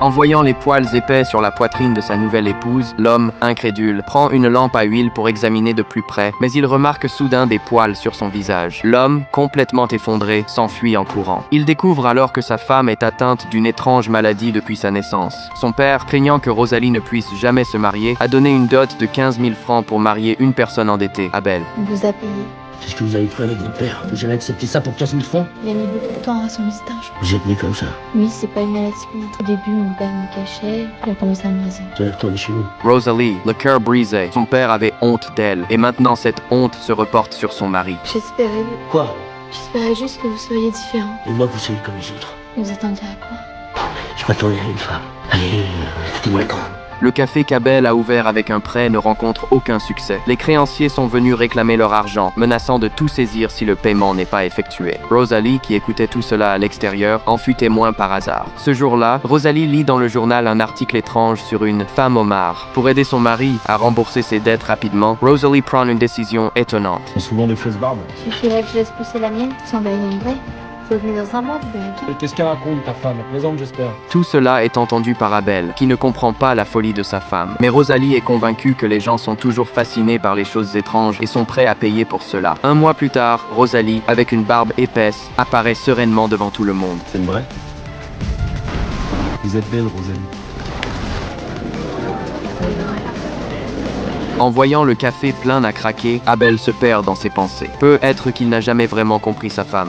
En voyant les poils épais sur la poitrine de sa nouvelle épouse, l'homme, incrédule, prend une lampe à huile pour examiner de plus près, mais il remarque soudain des poils sur son visage. L'homme, complètement effondré, s'enfuit en courant. Il découvre alors que sa femme est atteinte d'une étrange maladie depuis sa naissance. Son père, craignant que Rosalie ne puisse jamais se marier, a donné une dot de 15 000 francs pour marier une personne endettée, Abel. On vous a payé. C'est ce que vous avez fait avec votre père. Vous avez accepté ça pour 15 000 francs? Il a mis beaucoup de temps à son stage. Vous êtes né comme ça. Oui, c'est pas une maladie. Au début, mon père me cachait. Il a commencé à me raser. Vous allez retourner chez vous. Rosalie, le cœur brisé, son père avait honte d'elle, et maintenant cette honte se reporte sur son mari. J'espérais Quoi? juste que vous seriez différent. Et moi, vous soyez comme les autres. Vous attendiez à quoi? Je m'attendais à une femme. Allez, dis-moi quand. Le café qu'Abel a ouvert avec un prêt ne rencontre aucun succès. Les créanciers sont venus réclamer leur argent, menaçant de tout saisir si le paiement n'est pas effectué. Rosalie, qui écoutait tout cela à l'extérieur, en fut témoin par hasard. Ce jour-là, Rosalie lit dans le journal un article étrange sur une femme homard. Pour aider son mari à rembourser ses dettes rapidement, Rosalie prend une décision étonnante. C'est souvent des fausses barbes. Suffirait que je laisse pousser la mienne sans envahir une vraie. Faut venir dans un mois, vous verrez tout. Et qu'est-ce qu'elle raconte, ta femme? Elle plaisante, j'espère. Tout cela est entendu par Abel, qui ne comprend pas la folie de sa femme. Mais Rosalie est convaincue que les gens sont toujours fascinés par les choses étranges et sont prêts à payer pour cela. Un mois plus tard, Rosalie, avec une barbe épaisse, apparaît sereinement devant tout le monde. C'est vrai? Vous êtes belle, Rosalie. En voyant le café plein à craquer, Abel se perd dans ses pensées. Peut-être qu'il n'a jamais vraiment compris sa femme.